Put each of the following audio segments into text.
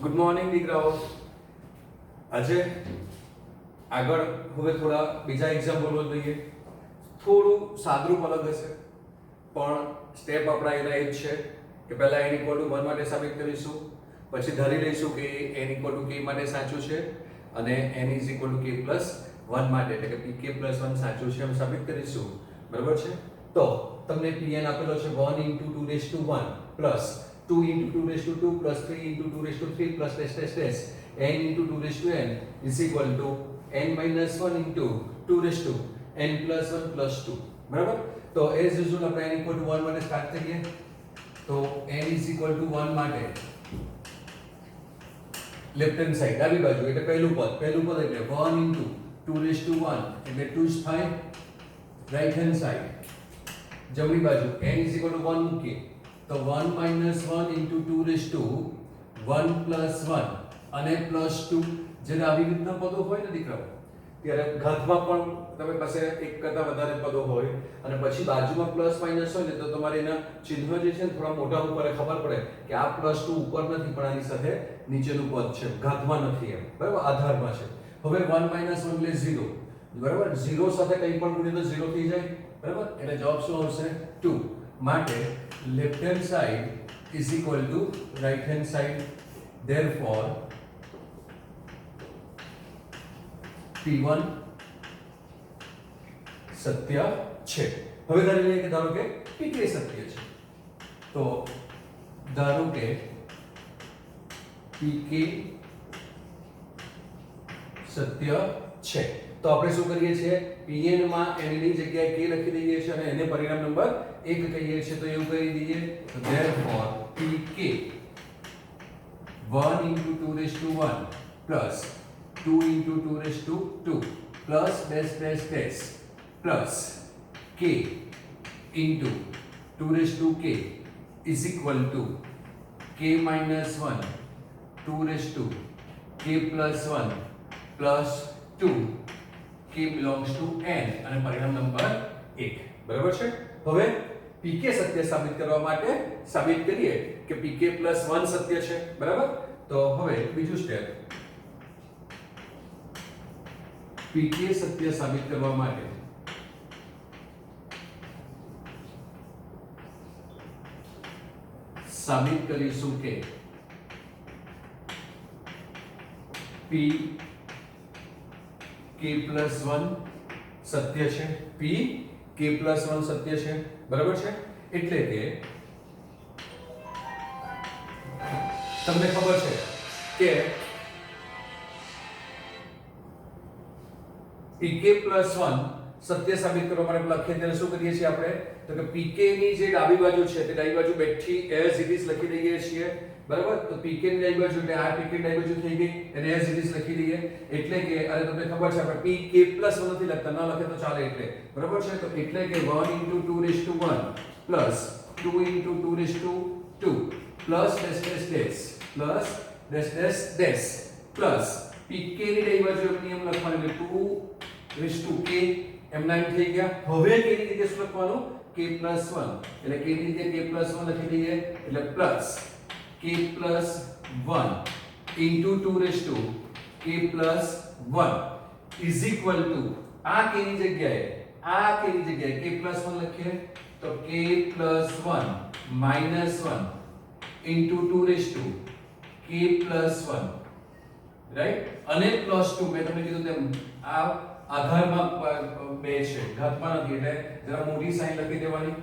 Good morning દીકરાઓ. આજે આગળ હવે થોડા બીજા એક્ઝામ્પલો જોઈએ. થોડું સાદરૂપ અલગ હશે પણ સ્ટેપ આપણા એના એ જ છે કે પહેલા n = 1 માટે સાબિત કરીશું, પછી ધારી લઈશું કે n = k માટે સાચું છે અને n = k + 1 માટે એટલે કે pk + 1 સાચું છે એમ સાબિત કરીશું. બરાબર છે? તો તમને pn આપેલો છે 1 * 2^1 plus 2 * 2^2 plus 3 * 2^3 plus n * 2^n is equal to n - 1 * 2^n + 1 + 2. બરાબર? તો as usual આપણે n = 1 માટે સ્ટાર્ટ કરીએ. તો n = 1 માટે લેફ્ટ હેન્ડ સાઈડ ડાબી બાજુ એટલે પહેલું પદ એટલે 1 * 2^1 એટલે 2 જ થાય. રાઈટ હેન્ડ સાઈડ જમણી બાજુ n = 1 મૂકીએ તો 1 - 1 * 2^1 + 1 અને +2. જ્યારે આવી રીતના પદો હોય ને દીકરાઓ ત્યારે ઘાતમાં પણ તમારી પાસે એક કરતા વધારે પદો હોય અને પછી બાજુમાં પ્લસ માઇનસ હોય ને તો તમારે એના ચિહ્ન જે છે ને થોડા મોટા ઉપર ખબર પડે કે આ +2 ઉપર નથી પણ આની સાથે નીચેનું પદ છે, ઘાતમાં નથી એમ. બરાબર? આધારમાં છે. હવે 1 - 1 એટલે 0. બરાબર? 0 સાથે કંઈ પણ ગુણીએ તો 0 થઈ જાય. બરાબર? એટલે જવાબ શું આવશે? 2. માટે left hand side is equal to right hand side. Therefore P1 સત્ય છે. હવે ધારી લઈએ કે ધારો કે PK સત્ય છે. તો ધારો કે PK સત્ય છે તો આપણે શું કરીએ છીએ? Pn માં n ની જગ્યાએ k લખી દઈએ છીએ અને એને પરિણામ નંબર 1 કહીએ છીએ. તો એવું કરી દઈએ. તો therefore PK 1 * 2^1 plus 2 * 2^2 plus plus k into 2^k is equal to k - 1 2^k + 1 plus 2 k belongs to n અને પરિણામ નંબર 1. બરાબર છે? હવે pk સત્ય સાબિત કરવા માટે સાબિત કરીએ કે pk + 1 સત્ય છે. બરાબર? તો હવે બીજું સ્ટેપ pk સત્ય સાબિત કરવા માટે સાબિત કરીશું કે p k + 1 સત્ય છે. p k + 1 સત્ય છે. બરાબર છે? એટલે કે તમને ખબર છે કે pk + 1 સત્ય સાબિત કરવા માટે લખીએ ત્યારે શું કરીએ છીએ આપણે? તો કે pk ની જે ડાબી બાજુ છે તે ડાબી બાજુ બેઠી as it is લખી દઈએ છીએ. બરાબર? તો pk ની ડાબી બાજુ એટલે આ pk ની ડાબી બાજુ થઈ ગઈ એને as it is લખી દઈએ. એટલે કે અરે તમને ખબર છે આપણે pk + 1 નથી લખતા, ન લખે તો ચાલે એટલે. બરાબર છે? તો એટલે કે 1 * 2^1 plus 2 * 2^2 plus plus pk ની ડાબી બાજુ નિયમ લખવાનો એટલે 2^k m9 થઈ ગયા. હવે k ની જગ્યાએ શું લખવાનું? k + 1 એટલે k ની જગ્યાએ k + 1 લખી દઈએ એટલે plus k + 1 into 2^k + 1 is equal to આ k ની જગ્યાએ k + 1 લખીએ તો k + 1 - 1 into 2^k + 1 રાઈટ અને +2 મેં તમને કીધું તેમ આ આધારમાં બે છે, ઘાતમાં નથી એટલે જરા મોટી સાઈન લખી દેવાની.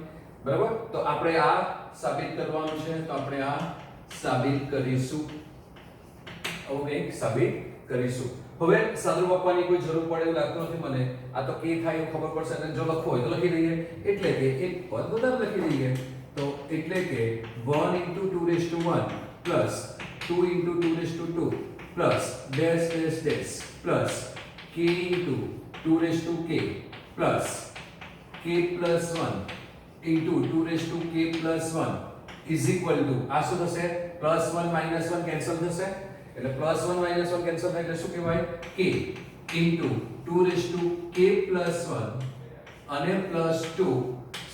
બરાબર? તો આપણે આ સાબિત કરવાનું છે તો આપણે આ સાબિત કરીશું. ઓકે, સાબિત કરીશું. હવે સાદું આપવાની કોઈ જરૂર પડે એવું લાગતું નથી મને. આ તો કે થાય એવું ખબર પડશે અને જો લખવું હોય તો લખી દઈએ. એટલે કે એક પદ વધારે લખી દઈએ. તો એટલે કે 1 * 2^1 plus 2 * 2^2 plus plus k into 2^k plus k + 1 into 2^k + 1 is equal to આ શું થશે? +1 - 1 કેન્સલ થશે એટલે +1 - 1 કેન્સલ થાય એટલે શું કહેવાય? k into 2^k + 1 અને +2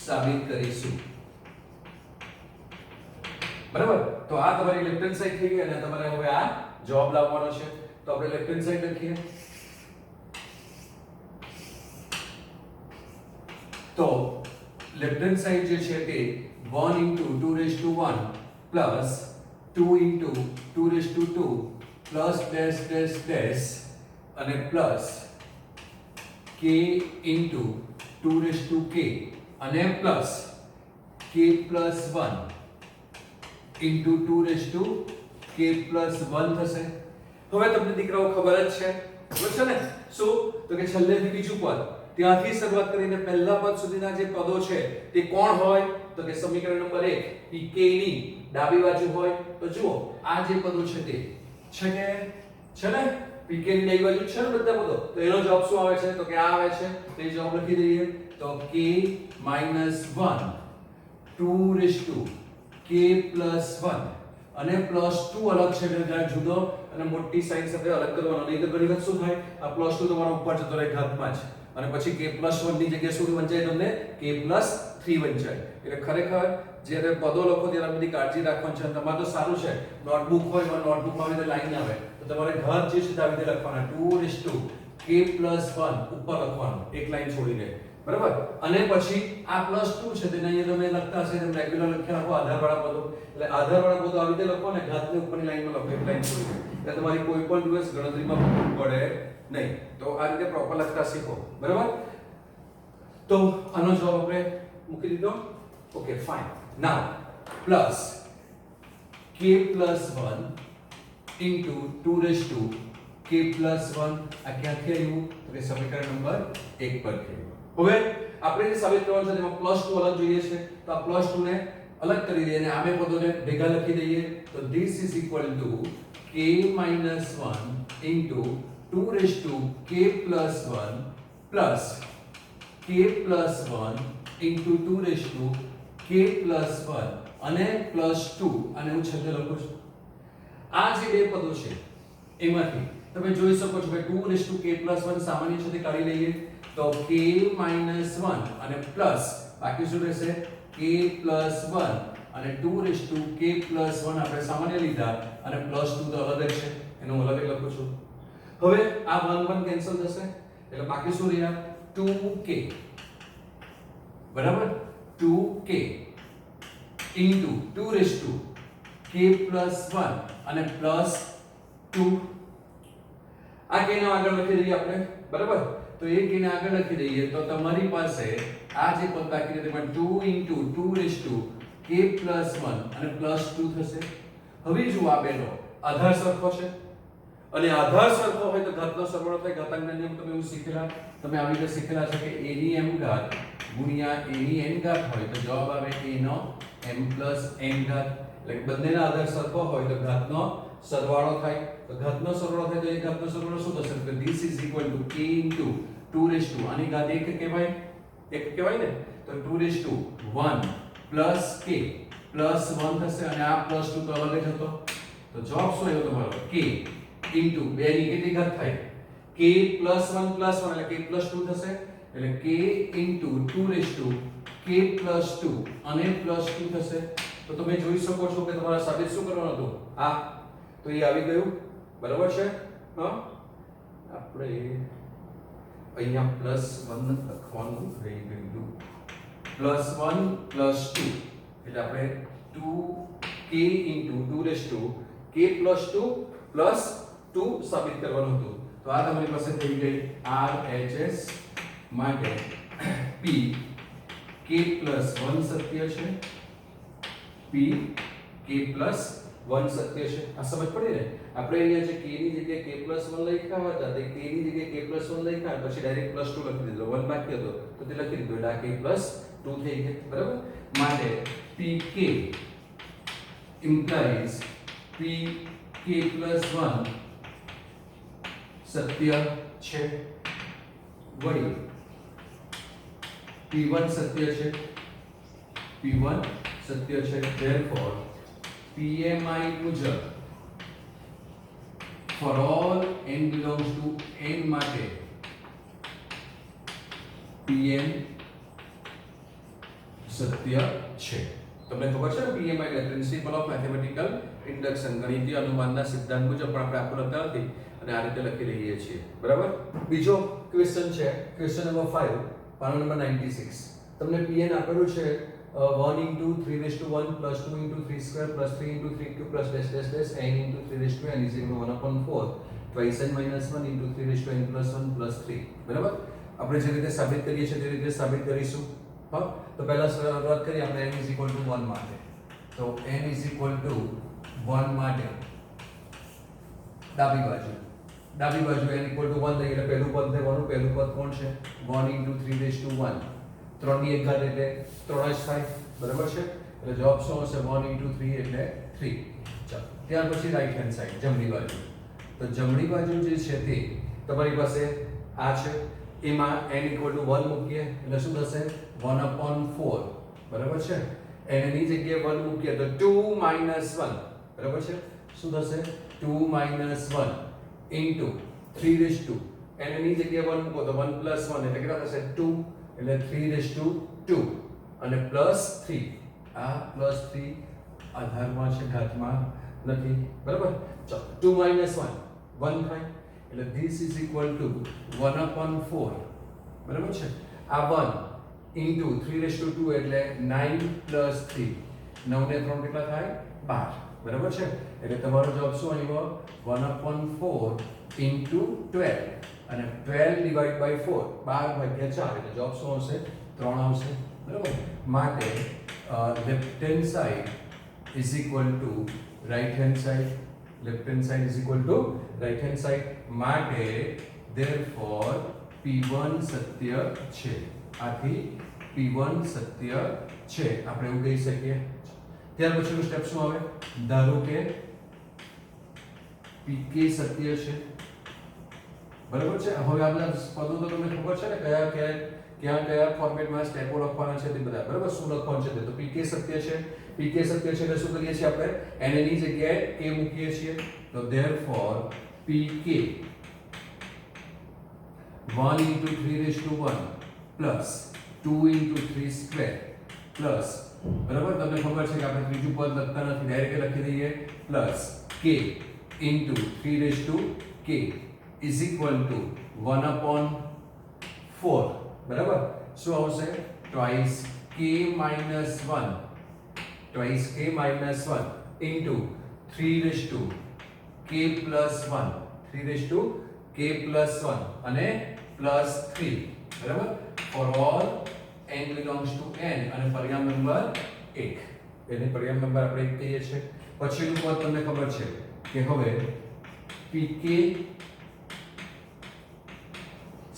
સાબિત કરીશું. બરાબર. તો આ તમારી લેફ્ટ હેન્ડ સાઈડ થઈ ગઈ અને તમારે હવે આ જવાબ લાવવાનો છે. તો આપણે લેફ્ટ હેન્ડ સાઈડ લખીએ. તો લેફ્ટ હેન્ડ સાઈડ જે છે તે 1 * 2^1 plus 2 * 2^2 plus dash dash dash અને પ્લસ k * 2^k અને પ્લસ k + 1 * 2^k + 1 થશે. હવે તમને દીકરાઓ ખબર જ છે બરાબર છે ને શું તો કે છેલ્લેથી બીજું પદ ત્યાંથી શરૂઆત કરીને પહેલા પદ સુધીના જે પદો છે તે કોણ હોય તો કે સમીકરણ નંબર 1 pk ની ડાબી બાજુ હોય. તો જુઓ આ જે પદો છે તે છે ને pk ની ડાબી બાજુ છે ને બધા પદો. તો એનો જવાબ શું આવે છે તો કે આ આવે છે. તો એ જવાબ લખી દઈએ. તો k - 1 2^k + 1 અને +2 અલગ છે એટલે જરા જુદો અને મોટી સાઈન સાથે અલગ કરવાનો. નહીં તો ઘણી વખત શું થાય આ +2 તમારો ઉપર જતો રહે ઘાતમાં જ અને પછી k + 1 ની જગ્યાએ શું વંચાય તમને k + 3 વંચાય. એટલે ખરેખર જ્યારે પદો લખો ત્યારે બધી કાળજી રાખવાની છે. તમારે તો સારું છે નોટબુક હોય એમાં નોટબુકમાં આવી રીતે લાઈન આવે તો તમારે ઘાત જે છે તે આવી રીતે લખવાના 2^k + 1 ઉપર લખવાનું એક લાઈન છોડીને બરાબર. અને પછી આ +2 છે તેને અહીંયા તમે લખતા હશે તેમ રેગ્યુલર લખ્યા રાખો આધારવાળા પદો. એટલે આધારવાળા પદો આવી રીતે લખો ને ઘાતને ઉપરની લાઈનમાં લખો એક લાઈન છોડીને. એટલે તમારી કોઈ પણ દિવસ ગણતરીમાં ભૂલ પડે નહીં. તો આ રીતે પ્રોપર લખતા શીખો બરાબર. તો આનો જવાબ આપણે મૂકી દીધો. Okay fine. Now plus k + 1 * 2^k + 1 આ ક્યાંથી આવ્યું તો કે સમીકરણ નંબર 1 પર થયું. હવે આપણે જે સાબિત કરવાનું છે તેમાં +2 અલગ જોઈએ છે. તો આ +2 ને અલગ કરી દઈએ અને આ બે પદોને ભેગા લખી દઈએ. તો this is equal to k - 1 * 2^k + 1 plus k + 1 * 2^k + 1 અને +2 અને હું છેલ્લે લખું છું. આ જે બે પદો છે એમાંથી તમે જોઈ શકો છો કે 2^k + 1 સામાન્ય છે તે કાઢી લઈએ. તો k - 1 અને પ્લસ બાકી શું રહેશે k + 1 અને 2^k + 1 આપણે સામાન્ય લીધા અને +2 તો અલગ જ છે એનો અલગ જ લખું છું. હવે આ 1 1 કેન્સલ થશે એટલે બાકી શું રહ્યા 2k બરાબર. 2k * 2^k + 1 અને +2 આ k ને આગળ લખી દઈએ આપણે બરાબર. તો એ k ને આગળ લખી દઈએ તો તમારી પાસે આ જે પદ બાકી છે તેમાં 2 * 2^k + 1 અને +2 થશે. હવે જો આ બેનો આધાર સરખો છે અને આધાર સરખો હોય તો ઘાતનો સરવાળો થાય. ઘાતાંકના નિયમ તમે એવું શીખેલા તમે આવી રીતે શીખેલા છે કે a ની m ઘાત ગુણ્યા a ની n ઘાત હોય તો જવાબ આવે a નો m + n ઘાત. એટલે કે બંનેના આધાર સરખો હોય તો ઘાતનો સરવાળો થાય. તો ઘાતનો સરવાળો થાય તો એ ઘાતનો સરવાળો શું થશે તો this is equal to k * 2 આની ઘાત એક કહેવાય ને તો 2^1 + k + 1 થશે અને આ +2 તો અલગ જ હતો. તો જવાબ શું આવ્યો તમારો k * 2 ની કેટલી ઘાત થાય k + 1 + 1 એટલે k + 2 થશે. એટલે k * 2^k + 2 અને +2 થશે. તો તમે જોઈ શકો છો કે તમારે સાબિત શું કરવાનું હતું આ તો એ આવી ગયું બરાબર છે. હા આપણે અહીંયા +1 લખવાનું રહી ગયું +1 +2 એટલે આપણે 2k * 2^k + 2 સાબિત કરવાનું હતું. તો આ તમારી પાસે થઈ ગઈ RHS માટે p k + 1 સત્ય છે p k + 1 સત્ય છે. આ સમજ પડી ને. આપણે અહીંયા જે k ની જગ્યાએ k + 1 લખ્યા હતા તે k ની જગ્યાએ k + 1 લખ્યા પછી ડાયરેક્ટ +2 લખી દીધો. 1 બાકી હતો તો તે લખી દીધો એટલે આ k + 2 થઈ ગયું બરાબર. માટે pk implies pk + 1 સત્ય છે. વળી p1 સત્ય છે p1 સત્ય છે. therefore PMI મુજબ for all n belongs to n માટે PM સત્ય છે. તમને ખબર છે ને PMI એટલે પ્રિન્સિપલ ઓફ મેથેમેટિકલ ઇન્ડક્શન, ગણિતીય અનુમાનના સિદ્ધાંત મુજબ પણ આપણે આખું લખતા નથી અને આ રીતે લખી લઈએ છીએ, બરાબર. બીજો ક્વેશ્ચન છે ક્વેશ્ચન નંબર 5 પાનો નંબર 96. તમને Pn આપેલું છે 1 into 3 raised to 1 plus 2 into 3 square plus 3 into 3 cube plus dash dash dash n into 3 raised to n is equal to 1 upon 4 twice n minus 1 into 3 raised to n plus 1 plus 3, બરાબર. આપણે જે રીતે સાબિત કરીએ છીએ તે રીતે સાબિત કરીશું. હા, તો પહેલા શરૂઆત કરીએ આપણે n is equal to 1 માટે. તો n is equal to 1 માટે ડાબી બાજુ n equal to 1 લઈએ એટલે પહેલું પદ લેવાનું. પહેલું પદ કોણ છે? 1 into 3 raised to 1, 3 ની 1 ઘાત એટલે 3 જ થાય, બરાબર છે. એટલે જવાબ શું હશે? 1 into 3 એટલે 3. ચાલો, ત્યાર પછી રાઈટ હેન્ડ સાઈડ જમણી બાજુ. તો જમણી બાજુ જે છે તે તમારી પાસે આ છે, એમાં n equal to 1 મૂકીએ એટલે શું થશે? 1 upon 4, બરાબર છે. n ની જગ્યાએ 1 મૂકીએ તો 2 minus 1, બરાબર છે. શું થશે? 2 minus 1 into 3 raised to, n ની જગ્યાએ 1 મૂકો તો 1 plus 1 એટલે કેટલા થશે? 2, એટલે 3 raised to 2 અને plus 3. આ plus 3 આધારમાં છે, ઘાતમાં નથી, બરાબર. ચાલો, 2 minus 1 1 થાય એટલે this is equal to 1 upon 4, બરાબર છે. આ 1 into 3 raised to 2 એટલે 9 plus 3, 9 ને 3 કેટલા થાય? 12, બરાબર છે. એટલે તમારો જવાબ શું આવ્યો? 1 upon 4 into 12 અને 12 divided by 4, 12 ભાગ્યા 4 એટલે જવાબ શું આવશે? 3 આવશે, બરાબર. માટે left hand side is equal to right hand side, left hand side is equal to right hand side. માટે therefore P1 સત્ય છે. આથી P1 સત્ય છે, આપણે એવું કહી શકીએ. ત્યાર પછીનું સ્ટેપ શું આવે? ધારો કે PK સત્ય છે, બરાબર છે. હવે આ બધા પદો તો તમને ખબર છે ને કયા ફોર્મેટમાં સ્ટેપો લખવાના છે તે બધા, બરાબર. શું લખવાનું છે તે તો PK સત્ય છે. PK સત્ય છે એટલે શું કરીએ છીએ આપણે? n ની જગ્યાએ k મૂકીએ છીએ. તો therefore PK 1 into 3 raised to 1 plus 2 into 3 square plus, બરાબર. તમને ખબર છે કે આપણે ત્રીજું પદ લખતા નથી, ડાયરેક્ટ લખી દઈએ, plus k into 3 raised to k is equal to 1 upon 4, બરાબર. શું આવશે? twice k minus 1 into 3 raised to k plus 1, 3 raised to k plus 1 અને plus 3, બરાબર. for all n belongs to n અને પરિણામ નંબર 1, એને પરિણામ નંબર આપણે 1 કહીએ છીએ. પછીનું પદ તમને ખબર છે કે હવે PK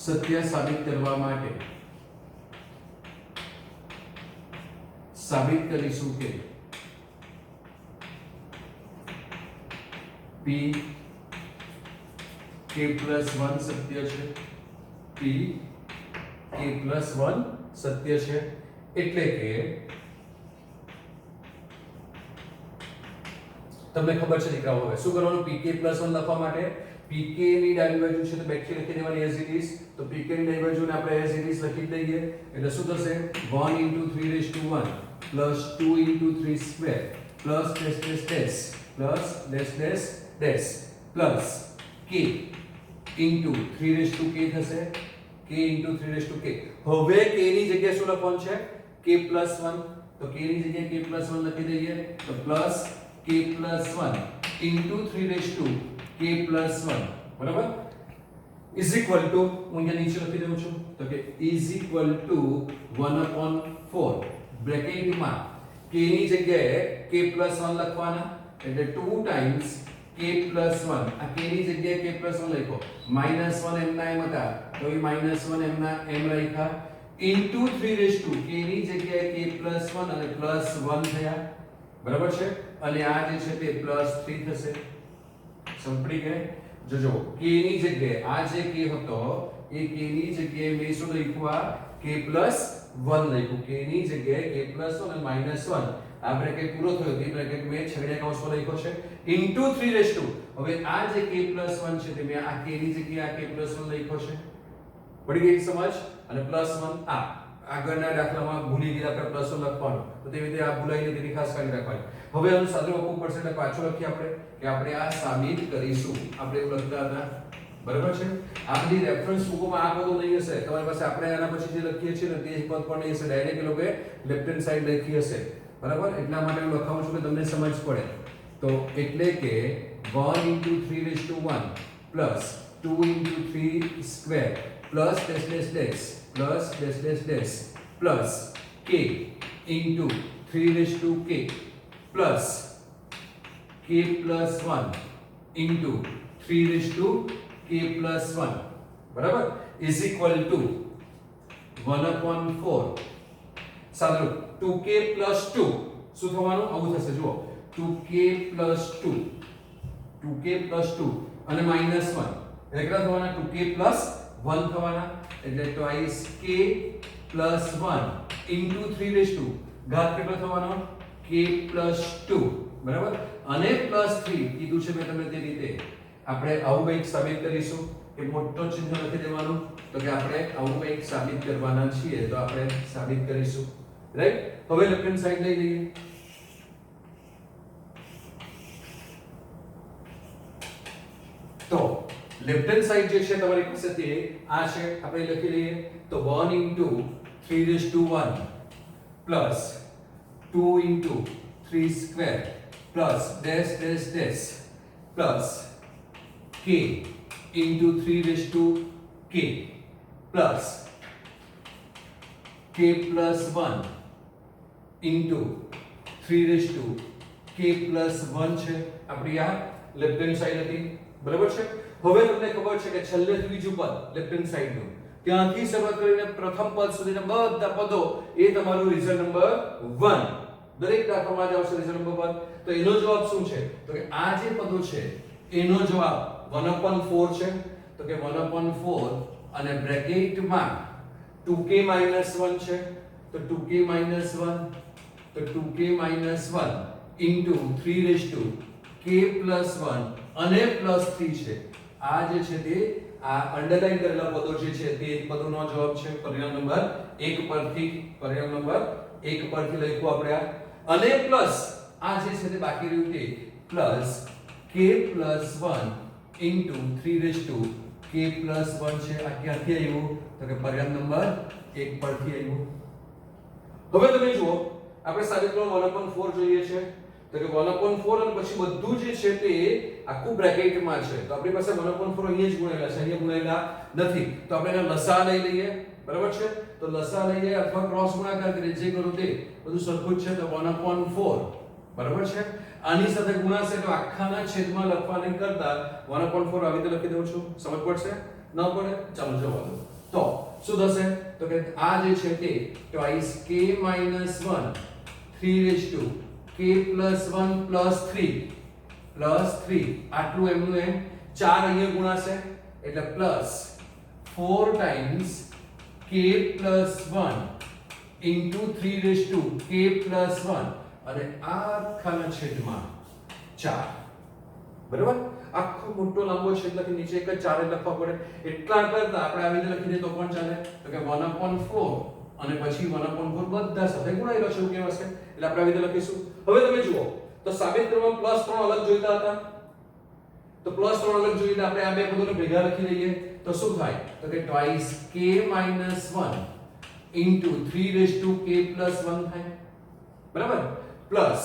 સત્ય સાબિત કરવા માટે સાબિત કરીશું કે P k plus 1 સત્ય છે. P k plus 1 સત્ય છે એટલે કે તમને ખબર છે દીકરાઓ, હવે શું કરવાનું? pk plus 1 લખવા માટે pk ની ડાબી બાજુ છે તો બેક લખી દેવાની as it is. તો pk ની ડાબી બાજુને આપણે as it is લખી દઈએ એટલે શું થશે? 1 into 3 raised to 1 plus 2 into 3 square plus dash dash dash plus dash dash dash plus k into 3 raised to k થશે. k into 3 raised to k. હવે k ની જગ્યાએ શું લખવાનું છે? k plus 1. તો k ની જગ્યાએ k plus 1 લખી દઈએ તો plus k plus 1 into 3 raised to k plus 1, બરાબર, is equal to, હું અહીંયા નીચે લખી દઉં છું તો કે is equal to 1 upon 4 બ્રેકેટમાં k ની જગ્યાએ k plus 1 લખવાના એટલે 2 times k plus 1. આ k ની જગ્યાએ k plus 1 લખો, -1 m ના m હતા તો એ -1 m ના m લખ્યા into 3 raised to k ની જગ્યાએ k plus 1 અને plus 1 થયા, બરાબર છે. અને આ જે છે તે +3 થશે. સંપડી ગઈ. જોજો k ની જગ્યાએ આ જે k હતો એ k ની જગ્યાએ મેં શું લખ્યું? આ k plus 1 લખ્યું. k ની જગ્યાએ k plus 1 અને -1 આ બ્રેકેટ પૂરો થયો તે બ્રેકેટ મેં છેડે કૌંસમાં લખ્યો છે into 3 raised to. હવે આ જે k plus 1 છે તે મેં આ k ની જગ્યાએ આ k plus 1 લખ્યો છે. પડી ગઈ સમજ? અને +1 આ આગળના દાખલામાં ભૂલી ગયા આપણે પ્લસ લખવાનું, તો તેવી રીતે આ ભૂલાઈ નહીં તેની ખાસ કાળજી રાખવાની. હવે આનું સાદું આપવું પડશે એટલે પાછું લખીએ આપણે આ સાબિત કરીશું. આપણે એવું લખતા હતા, બરાબર છે. આ બધી રેફરન્સ બુકોમાં આ બધું નહીં હશે તમારી પાસે. આપણે આના પછી જે લખીએ છીએ ને તે જ પદ પણ નહીં હશે, ડાયરેક્ટ એ લોકોએ લેફ્ટ હેન્ડ સાઈડ લખી હશે, બરાબર. એટલા માટે હું લખાવું છું કે તમને સમજ પડે. તો એટલે કે 1 * 3^1 plus 2 * 3 square plus dash dash dash plus dash dash dash plus k * 3k plus k + 1 * 3k + 1, બરાબર, ઇઝ ઇક્વલ ટુ 1/4. સાદું 2k + 2 શું થવાનું? આવું થશે, જુઓ 2k + 2 અને -1 એટલે કેટલા થવાના? 2k + 1 થવાના, એટલે twice k + 1 * 3 ઘાત કેટલો થવાનો? k + 2, બરાબર. અને +3 કીધું છે મેં તમને તે રીતે. આપણે આવું કંઈક સાબિત કરીશું કે મોટો ચિહ્ન લખી દેવાનું, તો કે આપણે આવું કંઈક સાબિત કરવાના છીએ, તો આપણે સાબિત કરીશું, રાઈટ. હવે લેફ્ટ હેન્ડ સાઈડ લઈ લઈએ. તો લેફ્ટ હેન્ડ સાઈડ જે છે તમારી પાસે તે આ છે, આપણે લખી લઈએ. તો 1 * 3^1 plus 2 * 3 square plus dash dash dash plus k * 3k plus k + 1 * 3k + 1 છે આપણી આ લેફ્ટ હેન્ડ સાઈડ હતી, બરાબર છે. હવે તમને ખબર છે કે છેલ્લે ત્રીજું પદ લેફ્ટ હેન્ડ સાઈડ નું, ત્યાંથી શરૂઆત કરીને પ્રથમ પદ સુધીના બધા પદો એ તમારું રિઝલ્ટ નંબર 1. દરેક દાખલામાં જ આવશે રિઝલ્ટ નંબર 1. તો એનો જવાબ શું છે? તો કે આ જે પદો છે એનો જવાબ 1/4 છે. તો કે 1/4 અને બ્રેકેટમાં 2k - 1 છે, તો 2k - 1 તો 2k - 1 * 3k + 1 અને +3 છે. આ જે છે તે આ અંડરલાઈન કરેલા પદો જે છે તે પદોનો જવાબ છે. પરિણામ નંબર 1 પરથી લખ્યું આપણે આ. અને પ્લસ આ જે છે તે બાકી રહ્યું તે પ્લસ k + 1 * 3k + 1 છે. આ ક્યાંથી આવ્યું? તો કે પરિણામ નંબર 1 પરથી આવ્યું. હવે તમે જુઓ, આપણે સાબિત કરવા 1/4 જોઈએ છે, તો કે 1/4 અને પછી બધું જે છે તે આખું બ્રેકેટમાં છે. તો આપણી પાસે 1/4 અહીંયા જ ગુણેલા છે, અહીંયા ગુણેલા નથી. તો આપણે એના લસા લઈ લઈએ, બરાબર છે. તો લસા લઈએ અથવા ક્રોસ ગુણાકાર કરીએ, જે કરું તે બધું સરખું જ છે. તો 1/4, બરાબર છે. આની સાથે ગુણાશે તો આખાના છેદમાં લખવાને કરતા 1/4 આવી રીતે લખી દઉં છું. સમજ પડશે? ન પડે? ચાલો જવા દો. તો શું થશે? તો કે આ જે છે તે twice k - 1 3k + 1 +3 આટલું એમનું એમ 4 અહીંયા ગુણાશે એટલે પ્લસ 4 ટાઈમ્સ k + 1 * 3k + 1 અને આખાના છેદમાં 4, બરાબર. આખો મોટો લાંબો છેદ લખી નીચે એક જ 4 લખવા પડે. એટલા કરતા આપણે આવી રીતે લખી દઈએ તો પણ ચાલે. તો કે 1/4 અને પછી 1/4 બધા સાથે ગુણાયેલો છે એવું કહેવાશે, એટલે આપણે આવી રીતે લખીશું. હવે તમે જુઓ, તો સાબિત કરવા +3 અલગ જોઈતા હતા, તો +3 અલગ જોઈએ આપણે આ બે પદોને ભેગા લખી લઈએ. તો શું થાય? તો કે twice k - 1 * 3k + 1 થાય, બરાબર. પ્લસ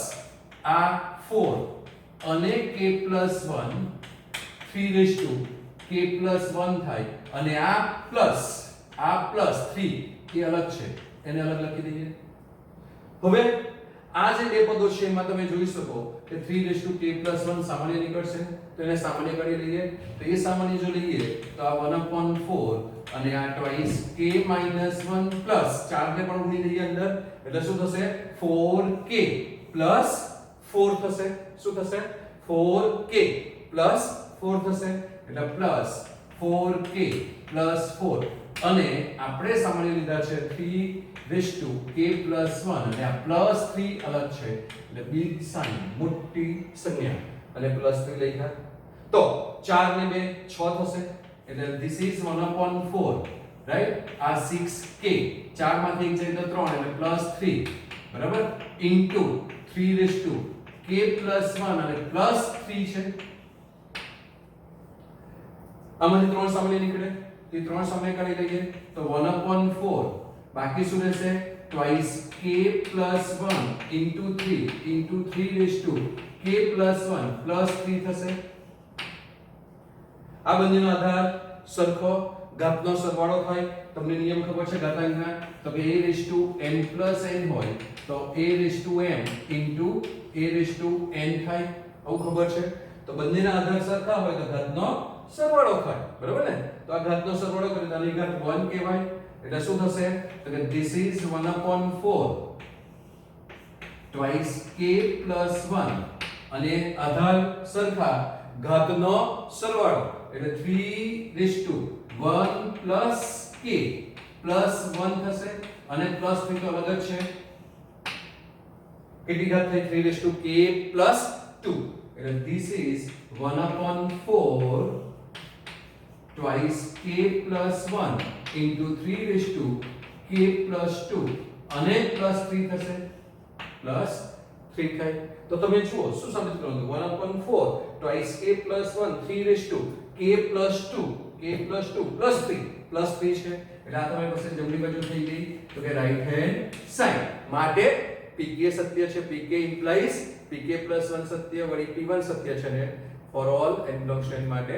આ 4 અને k + 1 3k + 1 થાય અને આ પ્લસ 3 એ અલગ છે, એને અલગ લખી દઈએ. હવે આ જે બે પદો છે એમાં તમે જોઈ શકો કે 3k + 1 સામાન્ય નીકળશે, તો એને સામાન્ય કાઢી લઈએ. તો એ સામાન્ય જો લઈએ તો આ 1/4 અને આ twice k - 1 પ્લસ 4 ને પણ ઉડી લઈએ અંદર, એટલે શું થશે? 4k + 4 થશે. શું થશે? 4k + 4 થશે, એટલે પ્લસ 4k + 4 અને આપણે સામાન્ય લીધા છે 3k + 1 અને આ +3 અલગ છે, એટલે બિગ સાઈન, મોટી સંખ્યા, અને +3 લખ્યા. તો 4 ને 2 6 થશે, એટલે ધીસ ઇઝ 1/4 રાઈટ આ 6k 4 માંથી 1 જાય તો 3 એટલે +3 બરાબર ઇન્ટુ 3k + 1 અને +3 છે આમાંથી 3 સામાન્ય નીકળે તે 3 સામાન્ય કાઢી લઈએ તો 1/4 બાકી શું રહેશે twice k + 1 into 3 into 3k + 1 +3 થશે આ બંનેનો આધાર સરખો ઘાતનો સરવાળો થાય તમને નિયમ ખબર છે ઘાતાંકના તો કે an + n હોય તો am into an થાય આવું ખબર છે તો બંનેના આધાર સરખા હોય તો ઘાતનો સરવાળો થાય બરાબર ને તો આ ઘાતનો સરવાળો કરીએ તો આની ઘાત 1 કહેવાય એટલે શું થશે તો કે this is 1/4 twice k + 1 અને આધાર સરખા ઘાતનો સરવાળો એટલે 3:1 + k + 1 થશે અને +3 તો અલગ જ છે કેટલી ઘાત થઈ 3:k + 2 એટલે this is 1/4 twice k + 1 into 3:k + 2 અને +3 થશે +3 થાય તો તમે જુઓ શું સમજ કરવાનું 1/4 twice k + 1 3:k + 2 +3 છે એટલે આ તમારી પાસે જમણી બાજુ થઈ ગઈ તો કે રાઈટ હેન્ડ સાઈડ માટે pk સત્ય છે pk implies pk + 1 સત્ય વળી p1 સત્ય છે ને for all n belongs to n માટે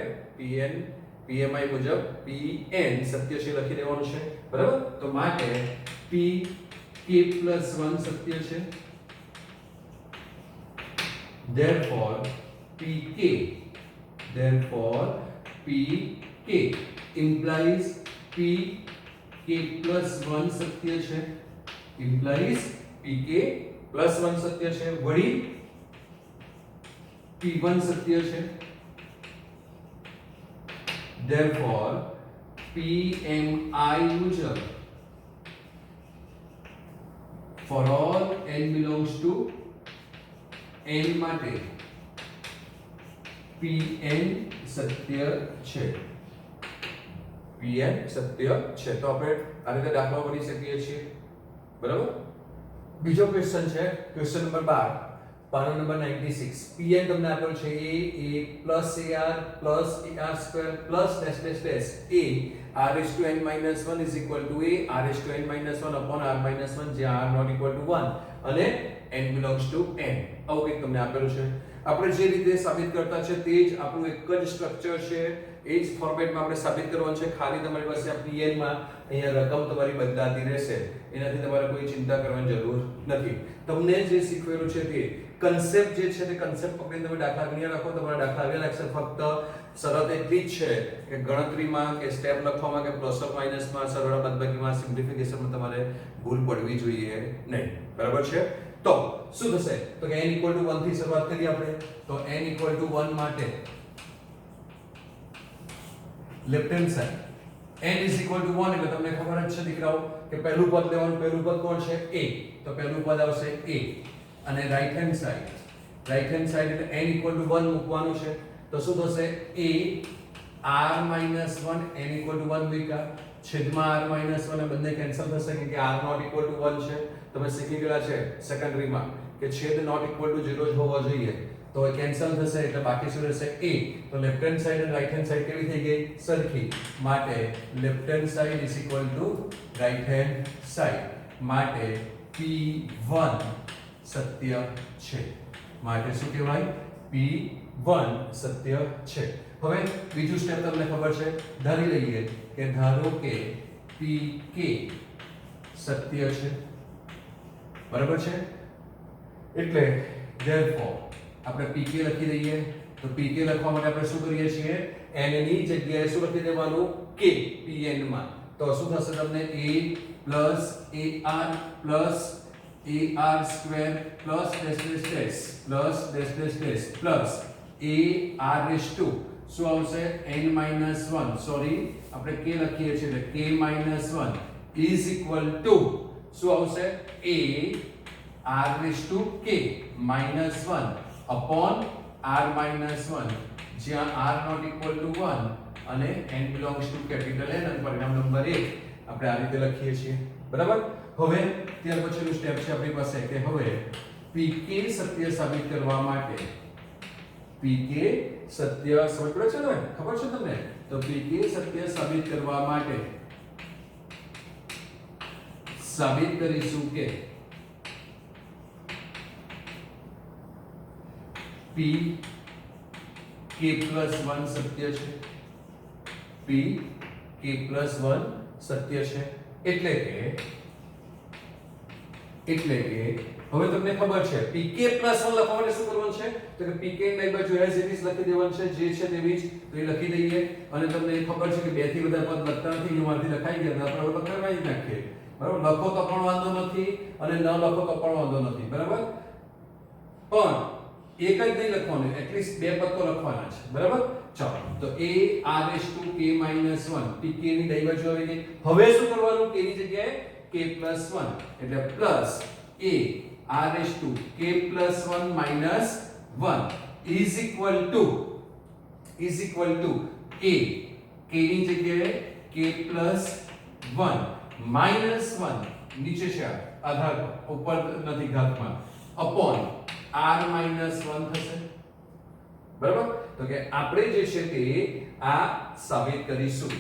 PMI મુજબ pn સત્ય છે લખી દેવાનું છે બરાબર તો માટે pk + 1 સત્ય છે therefore pk implies pk + 1 સત્ય છે implies pk + 1 સત્ય છે વળી p1 સત્ય છે therefore PMI મુજબ for all n belongs to n માટે Pn સત્ય છે Pn સત્ય છે તો આપણે આ રીતે દાખલો કરી શકીએ છીએ બરાબર બીજો ક્વેશ્ચન છે ક્વેશ્ચન નંબર 12 પાનો નંબર 96 Pn તમને આપેલ છે a ar + ar + a r n - 1 is equal to a r n - 1 upon r - 1 જ્યાં r not equal to 1 અને n belongs to n આવું કંઈક તમને આપેલું છે આપણે જે રીતે સાબિત કરતા છે તે જ આપણું એક જ સ્ટ્રક્ચર છે એ જ ફોર્મેટમાં આપણે સાબિત કરવાનું છે ખાલી તમારી પાસે આ pn માં અહીંયા રકમ તમારી બદલાતી રહેશે એનાથી તમારે કોઈ ચિંતા કરવાની જરૂર નથી તમને જે શીખવેલું છે તે કન્સેપ્ટ જે છે તે કન્સેપ્ટ પકડીને તમે દાખલા ગણ્યા રાખો તમારા દાખલા આવ્યા લાગશે ફક્ત શરત એટલી જ છે કે ગણતરીમાં કે સ્ટેપ લખવામાં કે પ્લસ ઓર માઈનસમાં સરવાળા બાદબાકીમાં સિમ્પ્લિફિકેશનમાં તમારે ભૂલ પડવી જોઈએ નહીં બરાબર છે તો શું થશે તો કે n = 1 થી શરૂઆત કરીએ આપણે તો n = 1 માટે લેફ્ટ હેન્ડ સાઈડ n = 1 એટલે તમને ખબર જ છે દીકરાઓ કે પહેલું પદ લેવાનું પહેલું પદ કોણ છે a તો પહેલું પદ આવશે a અને રાઈટ હેન્ડ સાઈડ એટલે n = 1 મૂકવાનું છે તો શું થશે a r - 1 n = 1 મૂક્યા છેદમાં r - 1 બંને કેન્સલ થશે કે r not equal to 1 છે તમે શીખી ગયા છે સેકન્ડરીમાં કે છેદ not equal to 0 જ હોવો જોઈએ તો એ કેન્સલ થશે એટલે બાકી શું રહેશે a તો લેફ્ટ હેન્ડ સાઈડ અને રાઈટ હેન્ડ સાઈડ કેવી થઈ ગઈ સરખી માટે left hand side = right hand side માટે p1 સત્ય છે માટે શું કહેવાય p1 સત્ય છે હવે બીજું સ્ટેપ તમને ખબર છે ધારી લઈએ કે ધારો કે pk સત્ય છે બરાબર છે એટલે therefore આપણે pk લખી દઈએ તો pk લખવા માટે આપણે શું કરીએ છીએ n ની જગ્યાએ શું લખી દેવાનું k pn માં તો શું થશે તમને a + ar square plus ar raised to શું આવશે n - 1 સોરી આપણે k લખીએ છીએ એટલે k - 1 is equal to શું આવશે a r raised to k - 1 upon r - 1 જ્યાં r not equal to 1 અને n belongs to capital N અને પરિણામ નંબર 1 આપણે આ રીતે લખીએ છીએ બરાબર. હવે ત્યાર પછીનું સ્ટેપ છે આપણી પાસે કે હવે pk સત્ય સાબિત કરવા માટે pk સત્ય સમજ પડે છે ને ખબર છે તમને તો pk સત્ય સાબિત કરવા માટે સાબિત કરીશું કે p k+1 સત્ય છે p k+1 સત્ય છે એટલે કે હવે તમને ખબર છે pk+1 લખવા માટે શું કરવાનું છે તો કે pk ની બાજુ as it is લખી દેવાનું છે જે છે તેવી જ તો એ લખી દઈએ અને તમને એ ખબર છે કે બે થી વધારે પદ લખતા નથી એમાંથી લખાઈ ગયા આપણે હવે કરવાઈ નાખીએ બરાબર. લખો તો પણ વાંધો નથી અને ન લખો તો પણ વાંધો નથી બરાબર. પણ એક જ નહીં લખવાનું એટલીસ્ટ બે પદ તો લખવાના છે બરાબર. ચાલો તો a r⁻k - 1 pk ની ડાબી બાજુ આવી ગઈ. હવે શું કરવાનું k ની જગ્યાએ k+1 એટલે plus a r⁻k+1 - 1 is equal to a k ની જગ્યાએ k+1 -1 નીચે છે આધાર ઉપર નથી ઘાતમાં upon r-1 થશે બરાબર. તો કે આપણે જે છે તે આ સાબિત કરીશું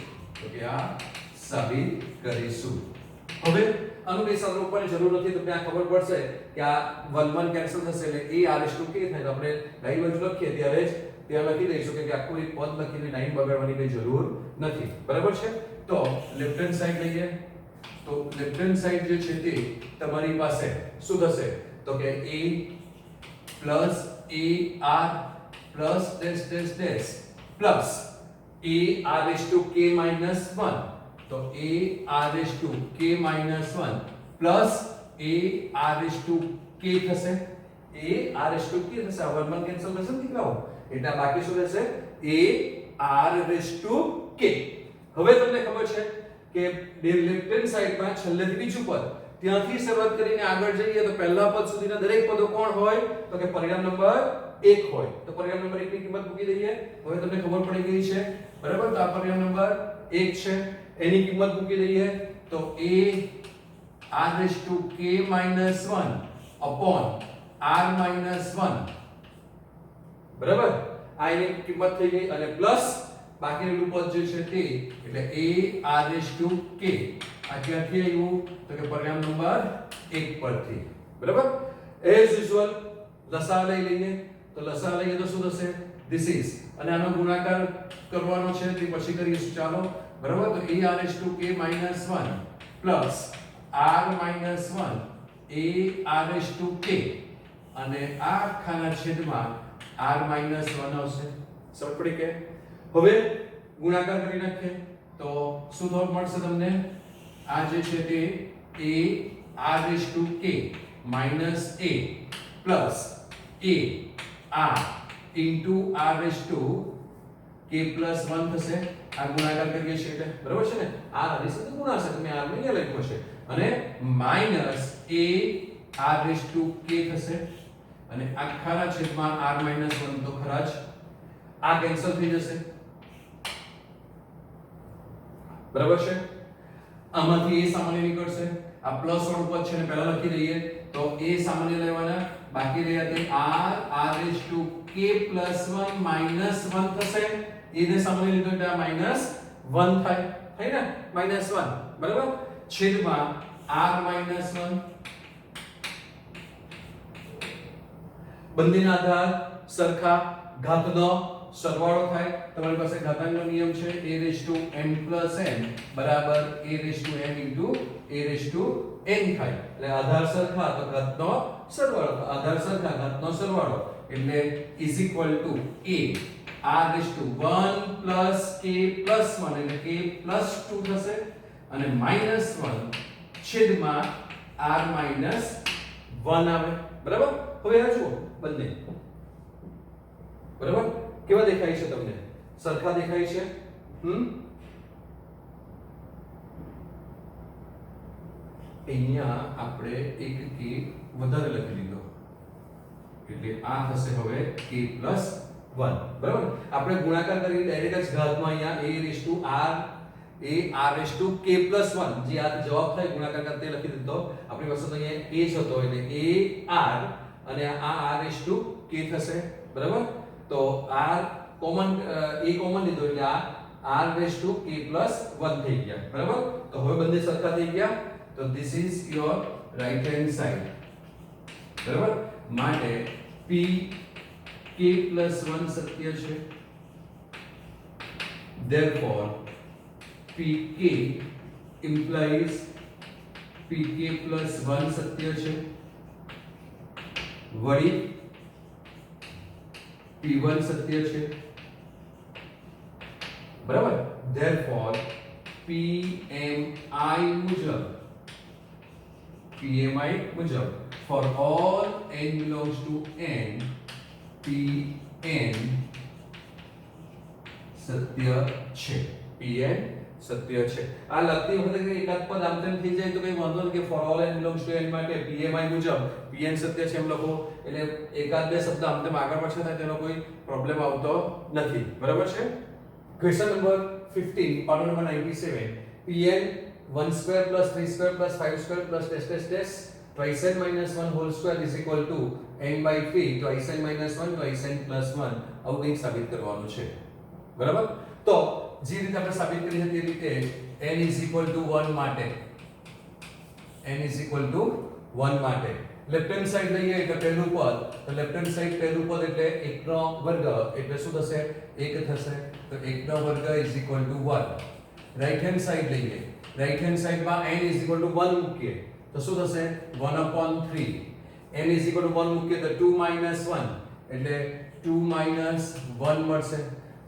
હવે આનું કઈ સાદું ઉપરની જરૂર નથી તો ત્યાં ખબર પડશે કે આ 1 1 કેન્સલ થશે એટલે a r⁻k થાય તો આપણે ડાબી બાજુ લખીએ ત્યારે જ ત્યાં લખી દઈશું કે આખું એક પદ લખીને ટાઈમ બગાડવાની કઈ જરૂર નથી બરાબર છે. તો લેફ્ટ હેન્ડ સાઈડ લઈએ તો લેફ્ટ હેન્ડ સાઈડ જે છે તે તમારી પાસે શું થશે તો કે a plus ar plus dash dash dash plus a r⁻k minus 1 તો a r⁻k minus 1 plus a r⁻k થશે a r⁻k થશે આ 1 1 કેન્સલ થશે ને દીકરાઓ એટલે બાકી શું રહેશે a r⁻k. હવે તમને ખબર છે કે લેફ્ટ હેન્ડ સાઈડમાં છેલ્લેથી બીજું પદ ત્યાંથી શરૂઆત કરીને આગળ જઈએ તો પહેલા પદ સુધીના દરેક પદો કોણ હોય તો કે પરિણામ નંબર 1 હોય તો પરિણામ નંબર 1 ની કિંમત મૂકી દઈએ. હવે તમને ખબર પડી ગઈ છે બરાબર. તો આ પરિણામ નંબર 1 છે એની કિંમત મૂકી દઈએ તો a r⁻k - 1 upon r-1 બરાબર. આ એની કિંમત થઈ ગઈ અને પ્લસ બાકીનું પદ જે છે તે એટલે a r⁻k આ ક્યાંથી આવ્યું તો કે પરિણામ નંબર 1 પરથી બરાબર. એઝ યુઝ્યુઅલ લસા લઈ લઈએ તો લસા લઈએ તો શું થશે ધીસ ઇઝ અને આનો ગુણાકાર કરવાનો છે તે પછી કરીશું ચાલો બરાબર. તો a r⁻k - 1 plus r-1 a r⁻k અને આ આખાના છેદમાં r-1 આવશે. સમજ પડી કે હવે ગુણાકાર કરી નાખીએ તો શું થવા મળશે તમને આ જે છે તે a r⁻k minus a plus a r into r⁻k plus 1 થશે. આ ગુણાકાર કરીએ છીએ એટલે બરાબર છે ને r આની સાથે ગુણાશે તમે r ને લખ્યો છે અને minus a r⁻k થશે અને આખાના છેદમાં r-1 તો ખરા જ આ કેન્સલ થઈ જશે બરાબર છે. આમાંથી a સામાન્ય નીકળશે આ પ્લસ વાળું પદ છે ને પહેલા લખી દઈએ તો a સામાન્ય લેવાના બાકી રહ્યા તે r⁻k + 1 - 1 થશે. a ને સામાન્ય લીધો એટલે આ -1 થાય ને -1 બરાબર છેદમાં r-1 બંનેના આધાર સરખા ઘાતનો સરવાળો થાય. તમારી પાસે ઘાતાંકનો નિયમ છે a⁻m + n બરાબર a⁻n થાય એટલે આધાર સરખા તો ઘાતનો સરવાળો તો આધાર સરખા ઘાતનો સરવાળો એટલે is equal to a r⁻1 + k + 1 એટલે k + 2 થશે અને -1 છેદમાં r-1 આવે બરાબર. હવે આ જુઓ બંને બરાબર કેવા દેખાય છે તમને સરખા દેખાય છે અહીંયા આપણે એક k વધારે લખી લીધો એટલે આ થશે હવે k + બરાબર આપણે ગુણાકાર કરી ડાયરેક્ટ જ ઘાતમાં અહીંયા a raised to k plus 1 જે આ જવાબ થાય ગુણાકાર કરતે લખી દીધો આપણી પાસે તો અહીંયા a જ હતો એટલે a r અને આ r raised to k થશે બરાબર તો r કોમન a કોમન લીધો એટલે આ r raised to k plus 1 થઈ ગયા બરાબર તો હવે બંને સરખા થઈ ગયા તો this is your right hand side બરાબર માટે p k plus 1 સત્ય છે therefore pk implies pk plus 1 સત્ય છે વળી p1 સત્ય છે બરાબર therefore pmi મુજબ for all n belongs to n pn સત્ય છે pn સત્ય છે આ લખતી વખતે કે એકાદ પદ આમ તેમ થઈ જાય તો કઈ વાંધો નહીં કે for all n belongs to n માટે pmi મુજબ pn સત્ય છે એમ લખો એટલે એકાદ બે શબ્દ આમ તેમ આગળ પાછળ થાય તેનો કોઈ પ્રોબ્લેમ આવતો નથી બરાબર છે question number 15 પાનો number 97 pn 1 square plus 3 square plus 5 square plus dash dash dash twice n minus 1 whole square is equal to n by 3 twice n minus 1 twice n plus 1 આવું કંઈક સાબિત કરવાનું છે બરાબર તો જે રીતે આપણે સાબિત કરી હતી એ રીતે n is equal to 1 માટે n is equal to 1 માટે લેફ્ટ હેન્ડ સાઈડ લઈએ એટલે પહેલું પદ તો લેફ્ટ હેન્ડ સાઈડ પહેલું પદ એટલે 1 નો વર્ગ એટલે શું થશે 1 થશે તો 1 નો વર્ગ is equal to 1 right hand side લઈએ રાઈટ હેન્ડ સાઈડમાં n is equal to 1 મૂકીએ તો શું થશે 1/3 n is equal to 1 મૂકીએ તો 2 minus 1 એટલે 2 minus 1 મળશે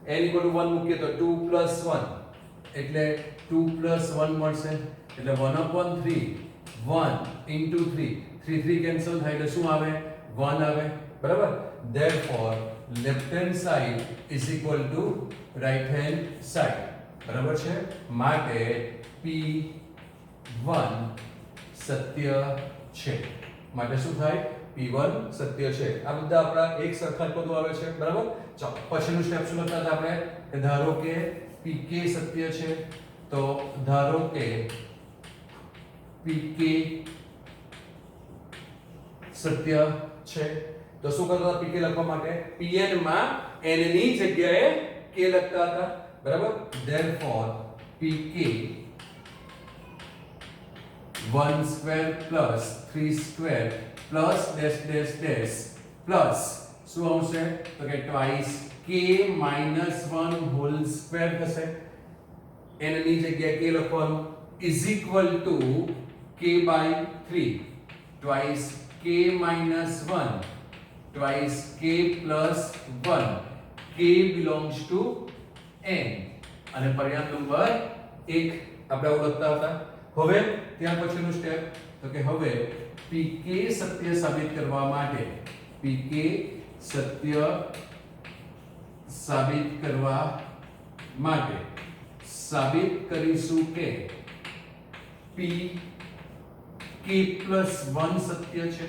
n equal to 1 મૂકીએ તો 2 plus 1 એટલે 2 plus 1 મળશે એટલે 1/3 1 into 3 3 કેન્સલ થાય એટલે શું આવે 1 આવે બરાબર therefore left hand side is equal to right hand side બરાબર છે માટે p1 સત્ય છે માટે શું થાય p1 સત્ય છે આ બધા આપણા એક સરખા જ પદો આવે છે બરાબર ચાલો પછીનું સ્ટેપ શું લખતા હતા આપણે કે ધારો કે pk સત્ય છે તો ધારો કે pk સત્ય છે તો શું કરતા pk લખવા માટે pn માં n ની જગ્યાએ k લખતા હતા બરાબર therefore pk 1 square plus 3 square plus dash dash dash plus શું આવશે તો કે twice k minus 1 whole square થશે n ની જગ્યાએ k લખવાનું is equal to k by 3 twice k minus 1 twice k plus 1 k belongs to n અને પરિણામ નંબર 1 આપણે આવું લખતા હતા હવે ત્યાર પછીનું સ્ટેપ તો કે હવે pk સત્ય સાબિત કરવા માટે pk સત્ય સાબિત કરવા માટે સાબિત કરીશું કે pk plus 1 સત્ય છે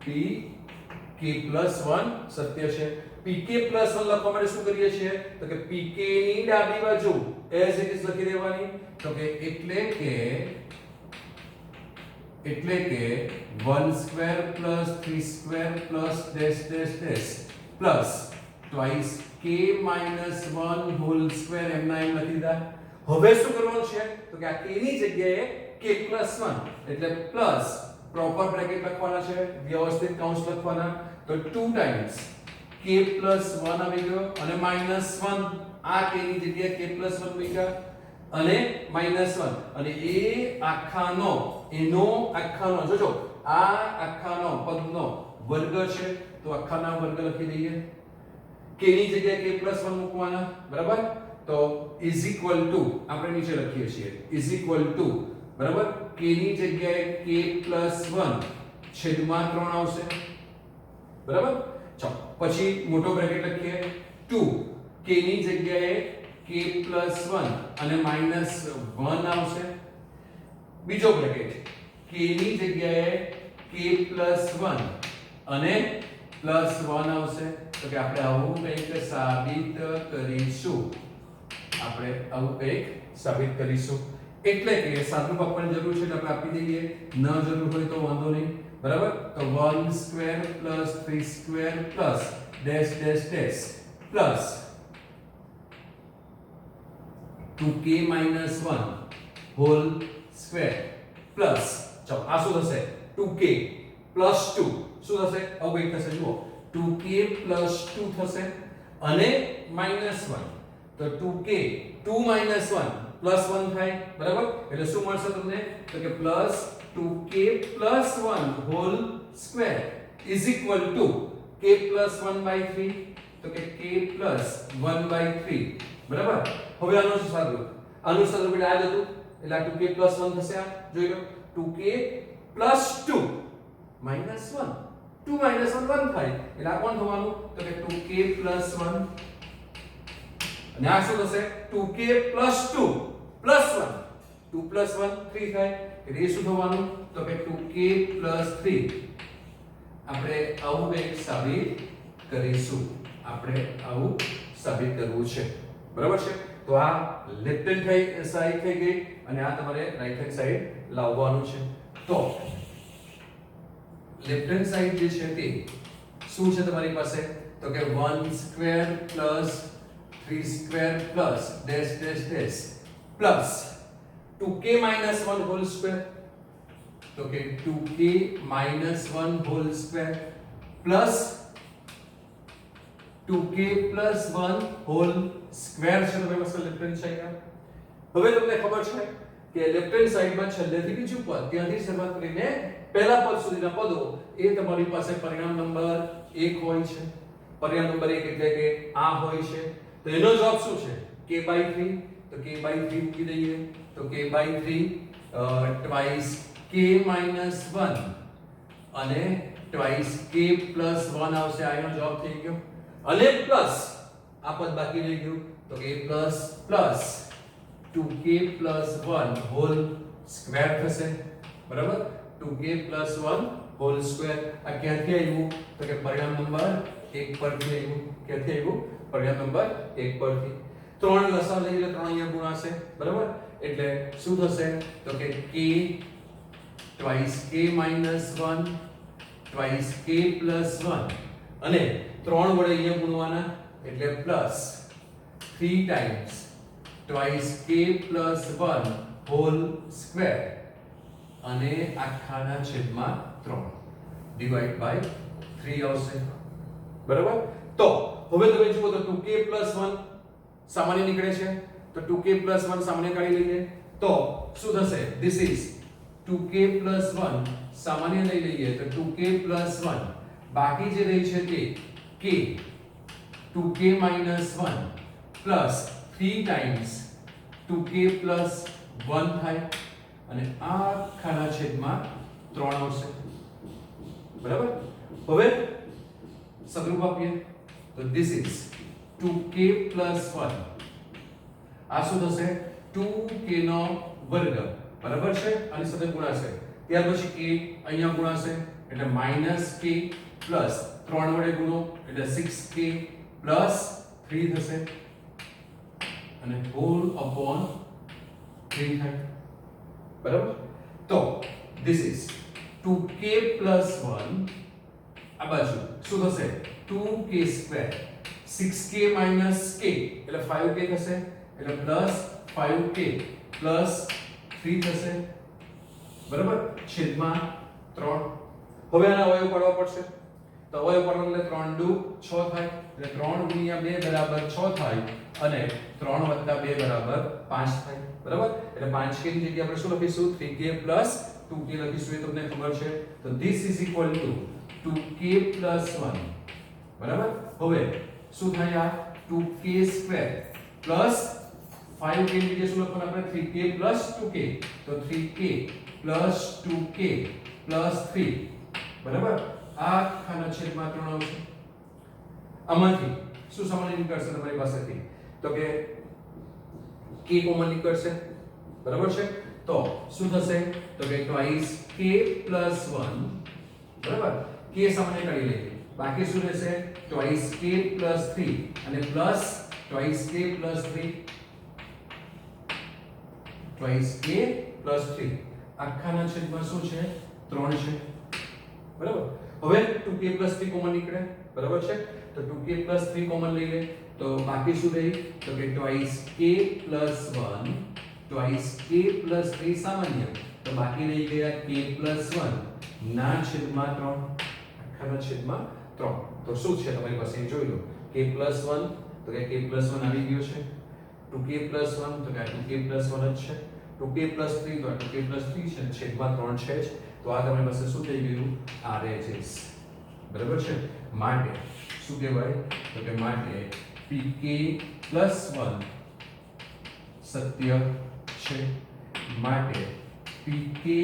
pk plus 1 સત્ય છે pk plus 1 લખવા માટે શું કરીએ છીએ તો કે pk ની ડાબી બાજુ as it is લખી દેવાની તો કે એટલે કે 1 square plus 3 square plus dash dash dash plus twice k minus 1 whole square એમના એમ લખી દીધા હવે શું કરવાનું છે તો કે આ k ની જગ્યાએ k plus 1 એટલે પ્લસ પ્રોપર બ્રેકેટ લખવાના છે વ્યવસ્થિત કૌંસ લખવાના તો 2 times k plus 1 આવી ગયો અને minus 1 આ k ની જગ્યાએ k plus 1 મૂક્યા અને -1 અને એ આખાનો જોજો આ આખાનો પદનો વર્ગ છે તો આખાના વર્ગ લખી દઈએ k ની જગ્યાએ k plus 1 મૂકવાના બરાબર તો is equal to આપણે નીચે લખીએ છીએ is equal to બરાબર k ની જગ્યાએ k plus 1 છેદમાં 3 આવશે બરાબર ચાલો પછી મોટો બ્રેકેટ લખીએ 2 k ની જગ્યાએ k plus 1 અને -1 આવશે બીજો બ્રેકેટ k ની જગ્યાએ k plus 1 અને +1 આવશે તો કે આપણે આવું કંઈક સાબિત કરીશું. આપણે આવું કંઈક સાબિત કરીશું. એટલે કે સાદુરૂપ આપવાની જરૂર છે એટલે આપણે આપી દઈએ. ન જરૂર હોય તો વાંધો નહીં. બરાબર? તો 1 square plus 3 square plus dash dash dash plus 2k minus 1 whole square plus ચાલો આ શું થશે 2k plus 2 શું થશે આવું કંઈક થશે જુઓ 2k plus 2 થશે અને minus 1 તો 2k 2 minus 1 plus 1 થાય બરાબર એટલે શું મળશે તમને તો કે plus 2k plus 1 whole square is equal to k plus 1 by 3 તો કે k plus 1 by 3 બરાબર હવે આનું શું સાદુરૂપ એટલે આ જ હતું એટલે આ 2k plus 1 થશે આ જોઈ લો 2k plus 2 minus 1 2 minus 1 1 થાય એટલે આ કોણ થવાનું તો કે 2k plus 1 અને આ શું થશે 2k plus 2 plus 1 2 plus 1 3 થાય એટલે એ શું થવાનું તો કે 2k plus 3 આપણે આવું કંઈક સાબિત કરીશું આપણે આવું સાબિત કરવું છે બરાબર છે તો આ લેફ્ટ હેન્ડ સાઈડ થઈ ગઈ અને આ તમારે રાઈટ હેન્ડ સાઈડ લાવવાનું છે તો લેફ્ટ હેન્ડ સાઈડ જે છે તે શું છે તમારી પાસે તો કે 1 square plus 3 square plus dash dash dash plus 2k minus 1 whole square તો કે 2k minus 1 whole square plus 2k plus 1 whole square છે તમારી પાસે લેફ્ટ હેન્ડ સાઈડ હવે તમને ખબર છે કે લેફ્ટ હેન્ડ સાઈડમાં છેલ્લેથી બીજું પદ ત્યાંથી શરૂઆત કરીને પહેલા પદ સુધીના પદો એ તમારી પાસે પરિણામ નંબર 1 હોય છે પરિણામ નંબર 1 એટલે કે આ હોય છે તો એનો જવાબ શું છે k/3 તો k/3 મૂકી દઈએ તો k/3 twice k minus 1 અને twice k plus 1 આવશે આ એનો જવાબ થઈ ગયો અને પ્લસ આ પદ બાકી રહી ગયું તો કે plus plus 2k plus 1 whole square થશે બરાબર 2k plus 1 whole square આ ક્યાંથી આવ્યું તો કે પરિણામ નંબર 1 પરથી આવ્યું ક્યાંથી આવ્યું પરિણામ નંબર 1 પરથી ત્રણ લસા લઈ લે ત્રણ અહીંયા ગુણાશે બરાબર એટલે શું થશે તો કે k twice k minus 1 twice k plus 1 અને ત્રણ વડે અહીંયા ગુણવાના એટલે plus 3 times twice k plus 1 whole square અને આખાના છેદમાં 3 divide by 3 આવશે બરાબર તો હવે તમે જુઓ તો 2k plus 1 સામાન્ય નીકળે છે તો 2k plus 1 સામાન્ય કાઢી લઈએ તો શું થશે this is 2k plus 1 સામાન્ય લઈ લઈએ તો 2k plus 1 બાકી જે રહી છે તે k 2k minus 1 plus 3 times 2k plus 1 થાય અને આ ખાના છેદમાં 3 આવશે બરાબર હવે સદરૂપ આપીએ તો this is 2k plus 1 આ શું થશે 2k નો વર્ગ બરાબર છે આની સાથે ગુણાશે ત્યાર પછી k અહીંયા ગુણાશે એટલે -k પ્લસ 3 વડે ગુણો એટલે 6k પ્લસ 3 થશે અને હોલ અપોન 3 થાય બરાબર તો this is 2k plus 1 આ બાજુ શું થશે 2k square 6k minus k એટલે 5k થશે એટલે પ્લસ 5k પ્લસ 3 થશે બરાબર છેદમાં 3 હવે આના અવયવ પાડવા પડશે તો અવયવ પાડવા એટલે 3 દુ 6 થાય એટલે 3 ગુણ્યા 2 બરાબર 6 થાય અને 3 વત્તા 2 બરાબર 5 થાય બરાબર એટલે 5k ની જગ્યાએ આપણે શું લખીશું 3k plus 2k લખીશું એ તમને ખબર છે તો this is equal to 2k plus 1 બરાબર હવે શું થાય આ 2k square plus 5k ની જગ્યાએ શું લખવાનું આપણે 3k plus 2k તો 3k plus 2k plus 3 બરાબર આ ખાના છેદમાં 3 આવશે આમાંથી શું સામાન્ય નીકળશે તમારી પાસેથી તો કે k કોમન નીકળશે બરાબર છે તો શું થશે તો કે twice k plus 1 બરાબર k સામાન્ય કાઢી લઈએ બાકી શું રહેશે twice k plus 3 અને plus twice k plus 3 twice k plus 3 આખાના છેદમાં શું છે 3 છે બરાબર હવે 2k plus 3 કોમન નીકળે બરાબર છે તો 2k plus 3 કોમન લઈ લે તો બાકી શું રહી તો કે twice k plus 1 twice k plus 3 સામાન્ય તો બાકી રહી ગયા k plus 1 ના છેદમાં 3 આખાના છેદમાં 3 તો શું છે તમારી પાસે જોઈ લો k plus 1 તો કે k plus 1 આવી ગયો છે 2k plus 1 તો કે 2k plus 1 જ છે 2k plus 3 તો 2k plus 3 છે છેદમાં 3 છે જ તો આ તમારી પાસે શું થઈ ગયું RHS બરાબર છે માટે શું કહેવાય તો કે માટે pk plus 1 સત્ય છે માટે pk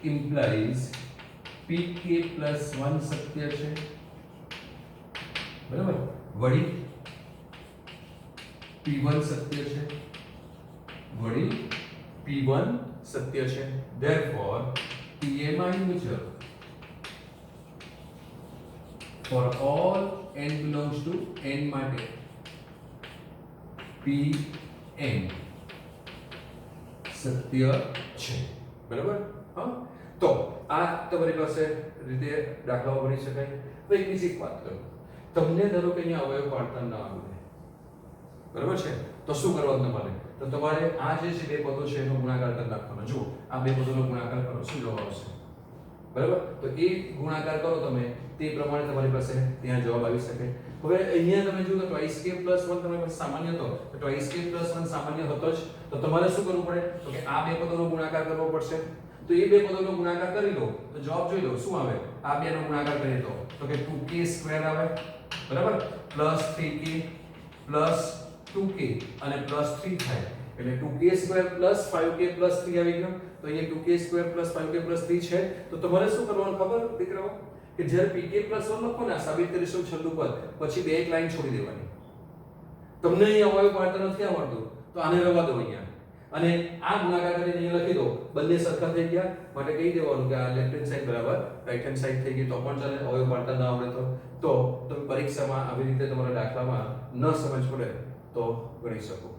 implies pk plus 1 સત્ય છે બરાબર વળી p1 સત્ય છે વળી p1 સત્ય છે therefore TMI મુજબ for all n belongs to n માટે Pn સત્ય છે બરાબર હા તો આ તમારી પાસે રીતે દાખલાઓ ગણી શકાય હવે એક બીજી વાત કરું તમને ધારો કે અહીંયા અવયવ પાડતા ના આવડે બરાબર છે તો શું કરવાનું તમારે તો તમારે આ જે છે બે પદો છે એનો ગુણાકાર કરી નાખવાનો જુઓ આ બે પદોનો ગુણાકાર કરો શું જવાબ આવશે બરાબર તો એ ગુણાકાર કરો તમે તે પ્રમાણે તમારી પાસે ત્યાં જવાબ આવી શકે હવે અહીંયા તમે જુઓ તો twice k plus 1 તમારી પાસે સામાન્ય હતો તો twice k plus 1 સામાન્ય હતો જ તો તમારે શું કરવું પડે તો કે આ બે પદોનો ગુણાકાર કરવો પડશે તો એ બે પદોનો ગુણાકાર કરી લો તો જવાબ જોઈ લો શું આવે આ બેનો ગુણાકાર કરીએ તો કે 2k સ્ક્વેર આવે બરાબર પ્લસ 3k પ્લસ 2k અને પ્લસ 3 થાય એટલે 2k square plus 5k plus 3 આવી ગયો તો અહીંયા 2k square plus 5k plus 3 છે તો તમારે શું કરવાનું ખબર દીકરાઓ કે જ્યારે pk પ્લસ 1 લખો ને સાબિત કરીશું છેલ્લું પદ પછી બે એક લાઈન છોડી દેવાની તમને અહીંયા અવયવ પાડતા નથી આવડતું તો આને રવા દો અહીંયા અને આ ગુણાકાર કરીને અહીંયા લખી દો બંને સરખા થઈ ગયા માટે કહી દેવાનું કે આ લેફ્ટ હેન્ડ સાઈડ બરાબર રાઈટ હેન્ડ સાઈડ થઈ ગઈ તો પણ ચાલે અવયવ પાડતા ના આવડે તો તમે પરીક્ષામાં આવી રીતે તમારા દાખલામાં ન સમજ પડે તો ગણી શકો